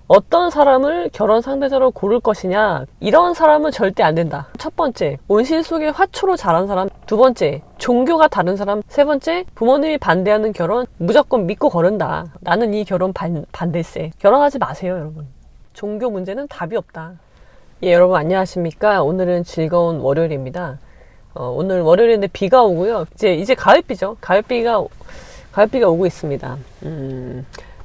어떤 사람을 결혼 상대자로 고를 것이냐, 이런 사람은 절대 안 된다. 첫 번째, 온실 속에 화초로 자란 사람. 두 번째, 종교가 다른 사람. 세 번째, 부모님이 반대하는 결혼 무조건 믿고 거른다. 나는 이 결혼 반대세. 결혼하지 마세요, 여러분. 종교 문제는 답이 없다. 예, 여러분 안녕하십니까? 오늘은 즐거운 월요일입니다. 오늘 월요일인데 비가 오고요. 이제 가을비죠. 가을비가 오고 있습니다.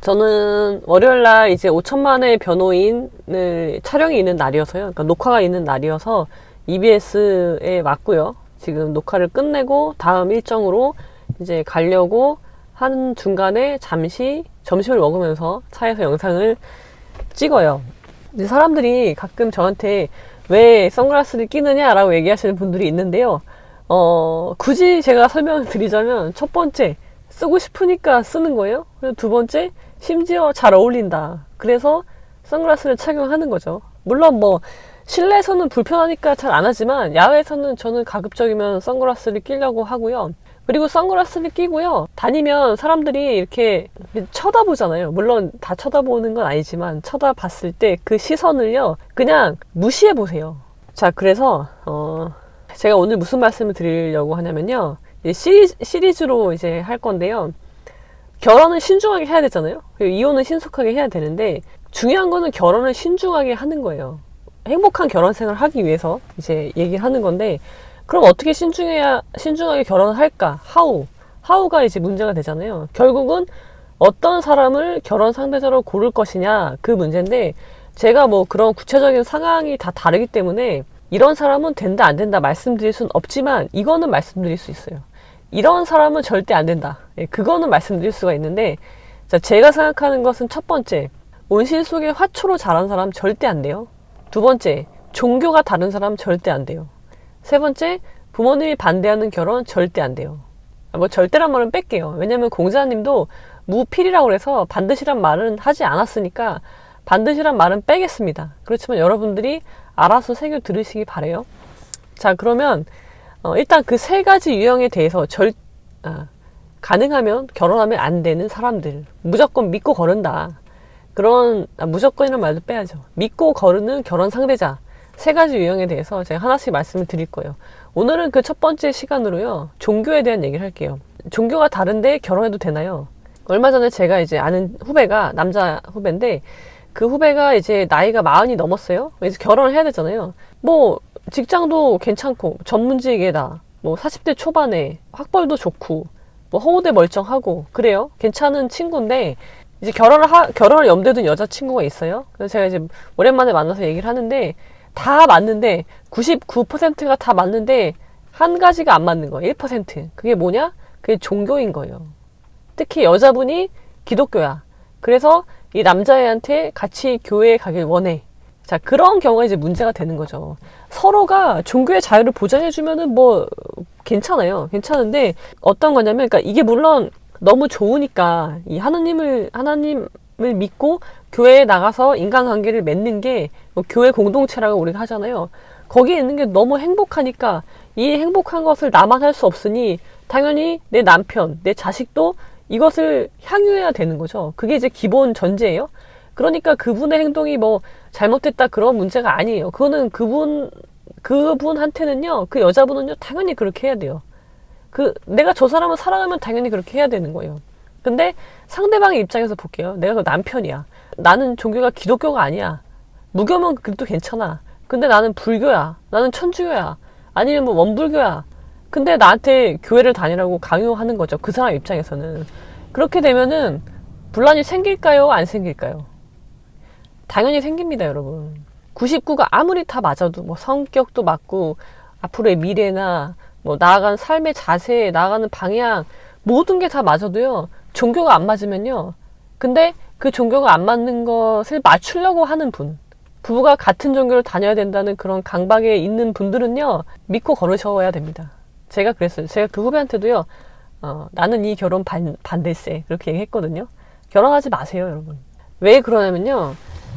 저는 월요일날 이제 5천만의 변호인을 촬영이 있는 날이어서요. 그러니까 녹화가 있는 날이어서 EBS에 왔고요. 지금 녹화를 끝내고 다음 일정으로 이제 가려고 하는 중간에 잠시 점심을 먹으면서 차에서 영상을 찍어요. 이제 사람들이 가끔 저한테 왜 선글라스를 끼느냐라고 얘기하시는 분들이 있는데요. 굳이 제가 설명을 드리자면 첫 번째, 쓰고 싶으니까 쓰는 거예요. 그리고 두 번째, 심지어 잘 어울린다. 그래서 선글라스를 착용하는 거죠. 물론 뭐 실내에서는 불편하니까 잘 안 하지만 야외에서는 저는 가급적이면 선글라스를 끼려고 하고요. 그리고 선글라스를 끼고요. 다니면 사람들이 이렇게 쳐다보잖아요. 물론 다 쳐다보는 건 아니지만 쳐다봤을 때 그 시선을요. 그냥 무시해 보세요. 자, 그래서 제가 오늘 무슨 말씀을 드리려고 하냐면요. 시리즈로 이제 할 건데요. 결혼은 신중하게 해야 되잖아요. 그리고 이혼은 신속하게 해야 되는데 중요한 거는 결혼을 신중하게 하는 거예요. 행복한 결혼 생활을 하기 위해서 이제 얘기를 하는 건데, 그럼 어떻게 신중하게 결혼을 할까? 하우가 이제 문제가 되잖아요. 결국은 어떤 사람을 결혼 상대자로 고를 것이냐, 그 문제인데, 제가 뭐 그런 구체적인 상황이 다 다르기 때문에 이런 사람은 된다 안 된다 말씀드릴 수는 없지만 이거는 말씀드릴 수 있어요. 이런 사람은 절대 안 된다. 그거는 말씀드릴 수가 있는데, 자, 제가 생각하는 것은 첫 번째, 온실 속에 화초로 자란 사람 절대 안 돼요. 두 번째, 종교가 다른 사람 절대 안 돼요. 세 번째, 부모님이 반대하는 결혼 절대 안 돼요. 뭐 절대란 말은 뺄게요. 왜냐면 공자님도 무필이라고 해서 반드시란 말은 하지 않았으니까 반드시란 말은 빼겠습니다. 그렇지만 여러분들이 알아서 새겨 들으시기 바래요. 자, 그러면 일단 그 세 가지 유형에 대해서 가능하면 결혼하면 안 되는 사람들, 무조건 믿고 거른다. 무조건이라는 말도 빼야죠. 믿고 거르는 결혼 상대자, 세 가지 유형에 대해서 제가 하나씩 말씀을 드릴 거예요. 오늘은 그 첫 번째 시간으로요, 종교에 대한 얘기를 할게요. 종교가 다른데 결혼해도 되나요? 얼마 전에 제가 이제 아는 후배가, 남자 후배인데, 그 후배가 이제 나이가 40이 넘었어요. 그래서 결혼을 해야 되잖아요. 뭐 직장도 괜찮고 전문직에다 뭐 40대 초반에 학벌도 좋고 뭐 허우대 멀쩡하고 그래요. 괜찮은 친구인데 이제 결혼을 염두에 둔 여자친구가 있어요. 그래서 제가 이제 오랜만에 만나서 얘기를 하는데, 다 맞는데 99%가 다 맞는데 한 가지가 안 맞는 거예요. 1%. 그게 뭐냐? 그게 종교인 거예요. 특히 여자분이 기독교야. 그래서 이 남자애한테 같이 교회에 가길 원해. 자, 그런 경우가 이제 문제가 되는 거죠. 서로가 종교의 자유를 보장해주면은 뭐 괜찮아요. 괜찮은데 어떤 거냐면, 그러니까 이게 물론 너무 좋으니까 이 하나님을 믿고 교회에 나가서 인간관계를 맺는 게 뭐 교회 공동체라고 우리가 하잖아요. 거기에 있는 게 너무 행복하니까 이 행복한 것을 나만 할 수 없으니 당연히 내 남편, 내 자식도 이것을 향유해야 되는 거죠. 그게 이제 기본 전제예요. 그러니까 그분의 행동이 뭐 잘못됐다 그런 문제가 아니에요. 그거는 그분한테는요, 그 여자분은요, 당연히 그렇게 해야 돼요. 내가 저 사람을 사랑하면 당연히 그렇게 해야 되는 거예요. 근데 상대방의 입장에서 볼게요. 내가 그 남편이야. 나는 종교가 기독교가 아니야. 무교면 그래도 괜찮아. 근데 나는 불교야. 나는 천주교야. 아니면 뭐 원불교야. 근데 나한테 교회를 다니라고 강요하는 거죠. 그 사람 입장에서는. 그렇게 되면은 분란이 생길까요? 안 생길까요? 당연히 생깁니다, 여러분. 99가 아무리 다 맞아도 뭐 성격도 맞고 앞으로의 미래나 뭐 나아가는 삶의 자세, 나아가는 방향, 모든 게 다 맞아도요, 종교가 안 맞으면요, 근데 그 종교가 안 맞는 것을 맞추려고 하는 부부가 같은 종교를 다녀야 된다는 그런 강박에 있는 분들은요, 믿고 걸으셔야 됩니다. 제가 그랬어요. 제가 그 후배한테도요, 나는 이 결혼 반대세, 그렇게 얘기했거든요. 결혼하지 마세요, 여러분. 왜 그러냐면요,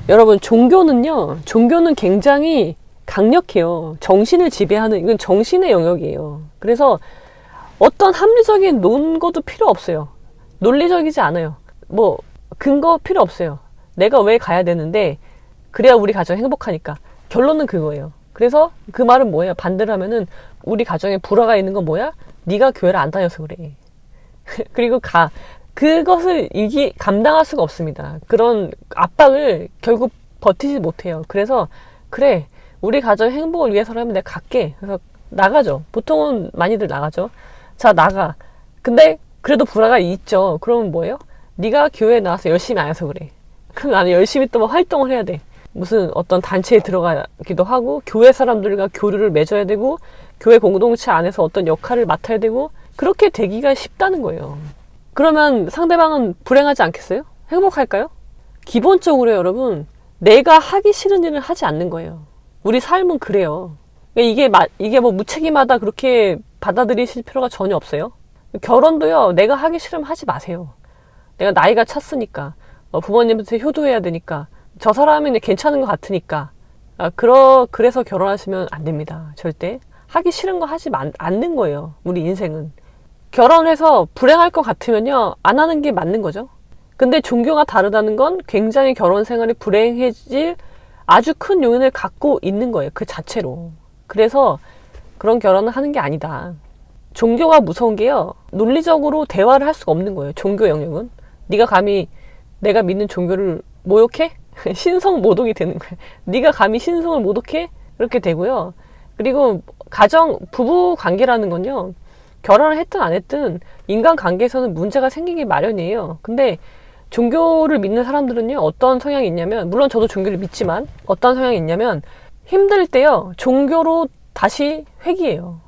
여러분, 종교는 굉장히 강력해요. 정신을 지배하는, 이건 정신의 영역이에요. 그래서 어떤 합리적인 논거도 필요 없어요. 논리적이지 않아요. 뭐 근거 필요 없어요. 내가 왜 가야 되는데 그래야 우리 가정이 행복하니까. 결론은 그거예요. 그래서 그 말은 뭐예요? 반대로 하면은 우리 가정에 불화가 있는 건 뭐야? 네가 교회를 안 다녀서 그래. 그리고 그것을 이게 감당할 수가 없습니다. 그런 압박을 결국 버티지 못해요. 그래서 그래, 우리 가정의 행복을 위해서라면 내가 갈게. 그래서 나가죠. 보통은 많이들 나가죠. 자, 나가. 근데 그래도 불화가 있죠. 그러면 뭐예요? 네가 교회에 나와서 열심히 안 해서 그래. 그럼 나는 열심히 또 활동을 해야 돼. 무슨 어떤 단체에 들어가기도 하고, 교회 사람들과 교류를 맺어야 되고, 교회 공동체 안에서 어떤 역할을 맡아야 되고, 그렇게 되기가 쉽다는 거예요. 그러면 상대방은 불행하지 않겠어요? 행복할까요? 기본적으로 여러분, 내가 하기 싫은 일을 하지 않는 거예요. 우리 삶은 그래요. 이게 뭐 무책임하다 그렇게 받아들이실 필요가 전혀 없어요. 결혼도요, 내가 하기 싫으면 하지 마세요. 내가 나이가 찼으니까, 부모님한테 효도해야 되니까, 저 사람은 괜찮은 것 같으니까, 그래서 결혼하시면 안 됩니다. 절대. 하기 싫은 거 하지 않는 거예요. 우리 인생은. 결혼해서 불행할 것 같으면요, 안 하는 게 맞는 거죠. 근데 종교가 다르다는 건 굉장히 결혼 생활이 불행해질 아주 큰 요인을 갖고 있는 거예요. 그 자체로. 그래서 그런 결혼을 하는 게 아니다. 종교가 무서운 게요, 논리적으로 대화를 할 수가 없는 거예요. 종교 영역은. 네가 감히 내가 믿는 종교를 모욕해? 신성 모독이 되는 거예요. 네가 감히 신성을 모독해? 이렇게 되고요. 그리고 부부 관계라는 건요, 결혼을 했든 안 했든 인간 관계에서는 문제가 생기기 마련이에요. 근데 종교를 믿는 사람들은요, 어떤 성향이 있냐면, 물론 저도 종교를 믿지만 어떤 성향이 있냐면, 힘들 때요, 종교로 다시 회귀해요.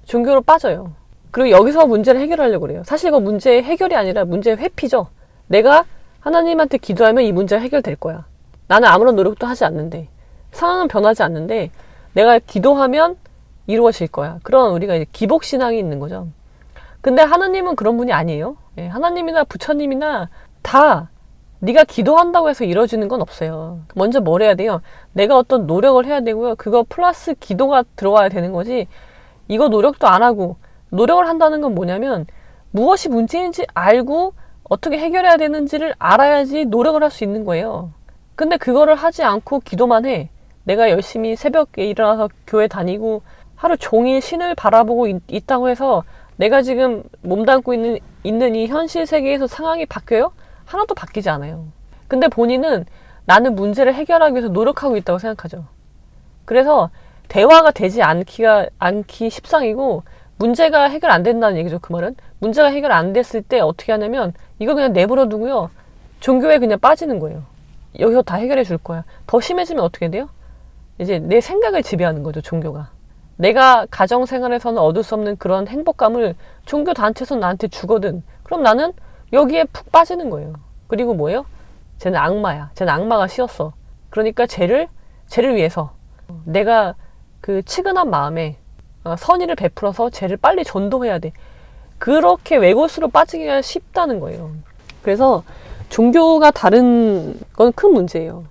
종교로 빠져요. 그리고 여기서 문제를 해결하려고 그래요. 사실 이거 문제의 해결이 아니라 문제의 회피죠. 내가 하나님한테 기도하면 이 문제가 해결될 거야. 나는 아무런 노력도 하지 않는데, 상황은 변하지 않는데 내가 기도하면 이루어질 거야. 그런 우리가 이제 기복신앙이 있는 거죠. 근데 하나님은 그런 분이 아니에요. 하나님이나 부처님이나 다 네가 기도한다고 해서 이루어지는 건 없어요. 먼저 뭘 해야 돼요? 내가 어떤 노력을 해야 되고요. 그거 플러스 기도가 들어와야 되는 거지. 이거 노력도 안 하고, 노력을 한다는 건 뭐냐면 무엇이 문제인지 알고 어떻게 해결해야 되는지를 알아야지 노력을 할 수 있는 거예요. 근데 그거를 하지 않고 기도만 해. 내가 열심히 새벽에 일어나서 교회 다니고 하루 종일 신을 바라보고 있다고 해서 내가 지금 몸담고 있는 이 현실 세계에서 상황이 바뀌어요? 하나도 바뀌지 않아요. 근데 본인은 나는 문제를 해결하기 위해서 노력하고 있다고 생각하죠. 그래서 대화가 되지 않기 십상이고, 문제가 해결 안 된다는 얘기죠. 그 말은 문제가 해결 안 됐을 때 어떻게 하냐면 이거 그냥 내버려 두고요, 종교에 그냥 빠지는 거예요. 여기서 다 해결해 줄 거야. 더 심해지면 어떻게 돼요? 이제 내 생각을 지배하는 거죠. 종교가. 내가 가정생활에서는 얻을 수 없는 그런 행복감을 종교 단체에서 나한테 주거든. 그럼 나는 여기에 푹 빠지는 거예요. 그리고 뭐예요? 쟤는 악마야. 쟤는 악마가 씌었어. 그러니까 쟤를 위해서 내가 그 치근한 마음에 선의를 베풀어서 쟤를 빨리 전도해야 돼. 그렇게 외골수로 빠지기가 쉽다는 거예요. 그래서 종교가 다른 건 큰 문제예요.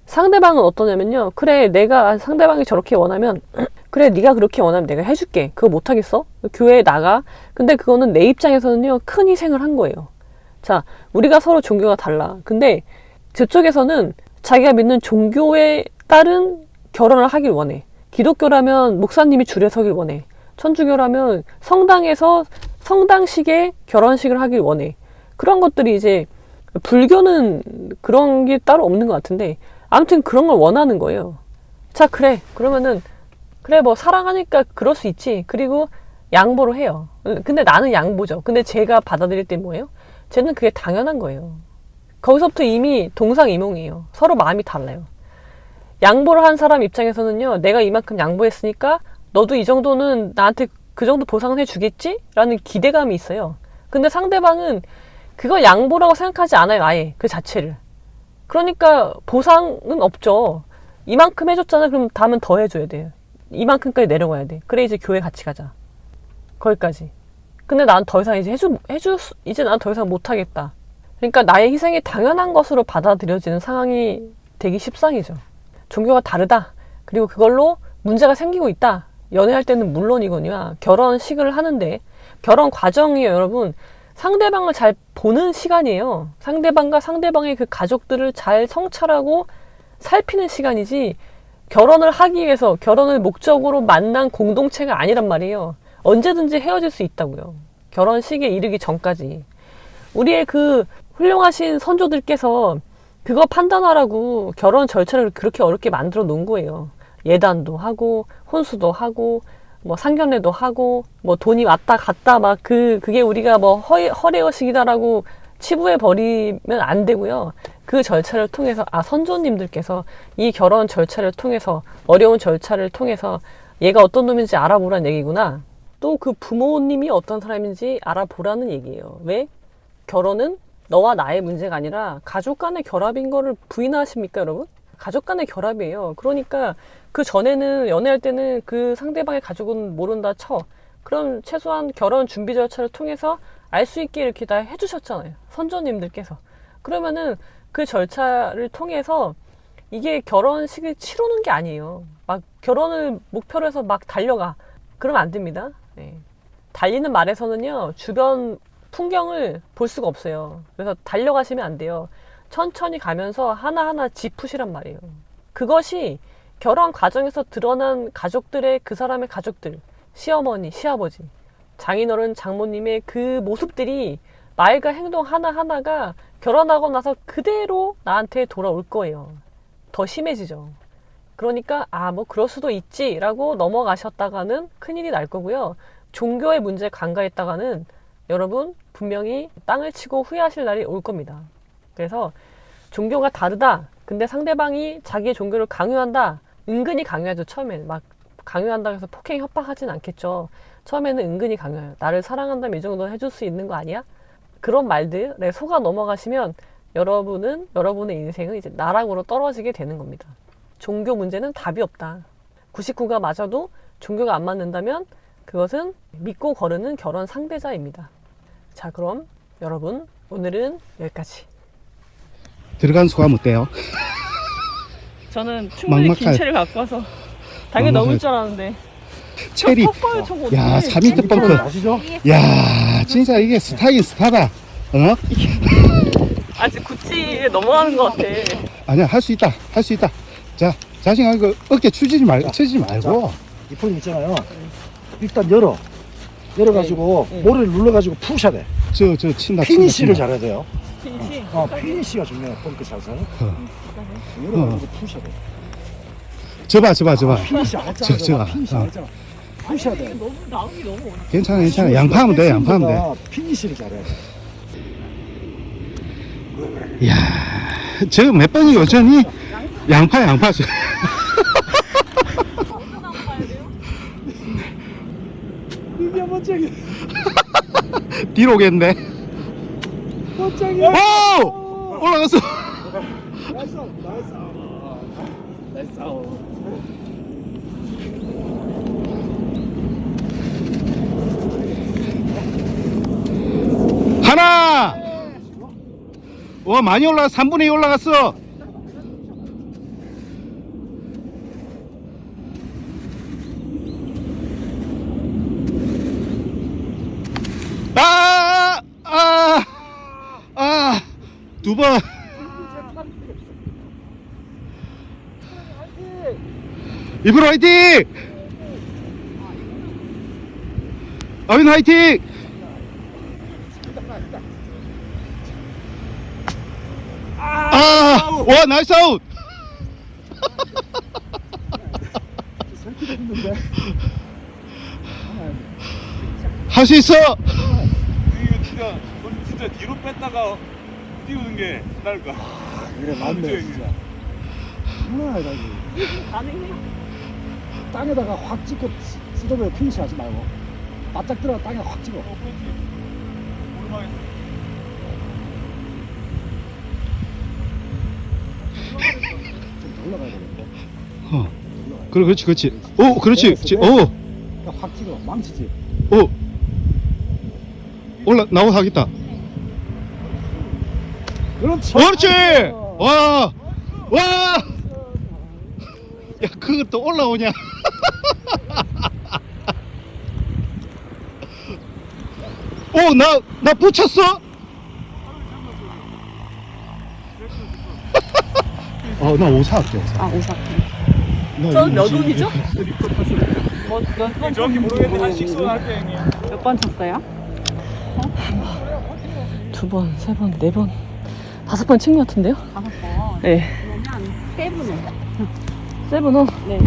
상대방은 어떠냐면요, 그래, 내가 상대방이 저렇게 원하면 그래, 네가 그렇게 원하면 내가 해줄게. 그거 못하겠어? 교회에 나가. 근데 그거는 내 입장에서는요, 큰 희생을 한 거예요. 자, 우리가 서로 종교가 달라. 근데 저쪽에서는 자기가 믿는 종교에 따른 결혼을 하길 원해. 기독교라면 목사님이 줄에 서길 원해. 천주교라면 성당에서 성당식의 결혼식을 하길 원해. 그런 것들이 이제, 불교는 그런 게 따로 없는 것 같은데, 아무튼 그런 걸 원하는 거예요. 자, 그래. 그러면은, 그래, 뭐 사랑하니까 그럴 수 있지. 그리고 양보를 해요. 근데 나는 양보죠. 근데 제가 받아들일 때 뭐예요? 쟤는 그게 당연한 거예요. 거기서부터 이미 동상이몽이에요. 서로 마음이 달라요. 양보를 한 사람 입장에서는요, 내가 이만큼 양보했으니까 너도 이 정도는 나한테 그 정도 보상을 해주겠지? 라는 기대감이 있어요. 근데 상대방은 그걸 양보라고 생각하지 않아요. 아예 그 자체를. 그러니까 보상은 없죠. 이만큼 해줬잖아. 그럼 다음은 더 해줘야 돼요. 이만큼까지 내려가야 돼. 그래, 이제 교회 같이 가자. 거기까지. 근데 난 더 이상 이제 난 더 이상 못하겠다. 그러니까 나의 희생이 당연한 것으로 받아들여지는 상황이 되기 십상이죠. 종교가 다르다. 그리고 그걸로 문제가 생기고 있다. 연애할 때는 물론이거니와 결혼식을 하는데, 결혼 과정이에요, 여러분. 상대방을 잘 보는 시간이에요. 상대방과 상대방의 그 가족들을 잘 성찰하고 살피는 시간이지, 결혼을 하기 위해서 결혼을 목적으로 만난 공동체가 아니란 말이에요. 언제든지 헤어질 수 있다고요. 결혼 시기에 이르기 전까지. 우리의 그 훌륭하신 선조들께서 그거 판단하라고 결혼 절차를 그렇게 어렵게 만들어 놓은 거예요. 예단도 하고 혼수도 하고 뭐 상견례도 하고 뭐 돈이 왔다 갔다 막 그게 우리가 뭐 허례허식이다라고 치부해 버리면 안 되고요. 그 절차를 통해서 선조님들께서 이 결혼 절차를 통해서 어려운 절차를 통해서 얘가 어떤 놈인지 알아보라는 얘기구나. 또 그 부모님이 어떤 사람인지 알아보라는 얘기예요. 왜? 결혼은 너와 나의 문제가 아니라 가족 간의 결합인 거를 부인하십니까, 여러분? 가족 간의 결합이에요. 그러니까 그 전에는 연애할 때는 그 상대방의 가족은 모른다 쳐. 그럼 최소한 결혼 준비 절차를 통해서 알 수 있게 이렇게 다 해주셨잖아요. 선조님들께서. 그러면은 그 절차를 통해서 이게 결혼식을 치르는 게 아니에요. 막 결혼을 목표로 해서 막 달려가. 그러면 안 됩니다. 네. 달리는 말에서는요, 주변 풍경을 볼 수가 없어요. 그래서 달려가시면 안 돼요. 천천히 가면서 하나하나 짚으시란 말이에요. 그것이 결혼 과정에서 드러난 가족들의, 그 사람의 가족들, 시어머니, 시아버지, 장인어른, 장모님의 그 모습들이, 말과 행동 하나하나가 결혼하고 나서 그대로 나한테 돌아올 거예요. 더 심해지죠. 그러니까 뭐 그럴 수도 있지 라고 넘어가셨다가는 큰일이 날 거고요. 종교의 문제에 간과했다가는 여러분 분명히 땅을 치고 후회하실 날이 올 겁니다. 그래서 종교가 다르다, 근데 상대방이 자기의 종교를 강요한다, 은근히 강요하죠. 처음에는 막 강요한다고 해서 폭행 협박하진 않겠죠. 처음에는 은근히 강요해요. 나를 사랑한다면 이 정도는 해줄 수 있는 거 아니야? 그런 말들에 속아 넘어가시면 여러분은, 여러분의 인생은 이제 나락으로 떨어지게 되는 겁니다. 종교 문제는 답이 없다. 99가 맞아도 종교가 안 맞는다면 그것은 믿고 거르는 결혼 상대자입니다. 자, 그럼 여러분 오늘은 여기까지. 들어간 소감 어때요? 저는 충분히 긴 채를 갖고 와서 당연히 넘을 줄 알았는데 체리. 턱봐요, 저거 어떡해. 야, 3m 벙커. 아시죠? 야, 진짜 이게 스타긴 스타다. 어? 아직 구찌에 넘어가는 것 같아. 아니야, 할 수 있다. 할 수 있다. 자, 자신감, 그 어깨 치지 말고. 이 폰 있잖아요. 일단 열어가지고 네. 모래를 눌러가지고 푸셔야 돼. 저 친다. 피니쉬를 친다. 잘해야 돼요. 피니시? 피니쉬가 중요해요. 펑크 샷은. 어. 열어가지고 푸셔야 돼. 저봐. 피니쉬 안 저, 했잖아. 저. 피니쉬 안 했잖아. 푸셔야 돼. 너무 나오기 너무 어렵다. 괜찮아. 양파하면 돼, 양파하면 돼. 피니쉬를 잘해야 돼. 이야, 저 몇 번이 여전히 양파. 이게 멋쟁이. 뒤로 오겠네. 멋쟁이. 오! 올라갔어. 나이스. 하나! 와, 많이 올라갔어. 3분의 2 올라갔어. 두 번. 이분 화이팅! 아윈 화이팅! 와, 나이스 아웃! 할 수 있어! 이거 진짜 뒤로 뺐다가 띄우는 게 나을까? 그래, 맞네, 진짜. 장난 아니다, 이거. 가능해. 땅에다가 확 찍고 쓰더라도 피니쉬 하지 말고. 바짝 들어가 땅에 확 찍어. 그렇지. 오르막에서. 좀 더 올라가야 되는데. 그렇지. 오, 그렇지. 오, 확 찍어. 망치지. 오. 나오 하겠다. 그렇지. 그렇지! 와! 야, 그것도 올라오냐? 나 붙였어? 나 오사 할게, 오사. 아, 오사. 나 저 이거 몇 지금 운이죠? 몇 정확히 모르겠는데 한 식수는 할게 형님. 몇 번 쳤어요? 두 번, 세 번, 네 번, 5번 친 것 같은데요? 5번. 네. 그러면 세븐은. 세븐 원. 네.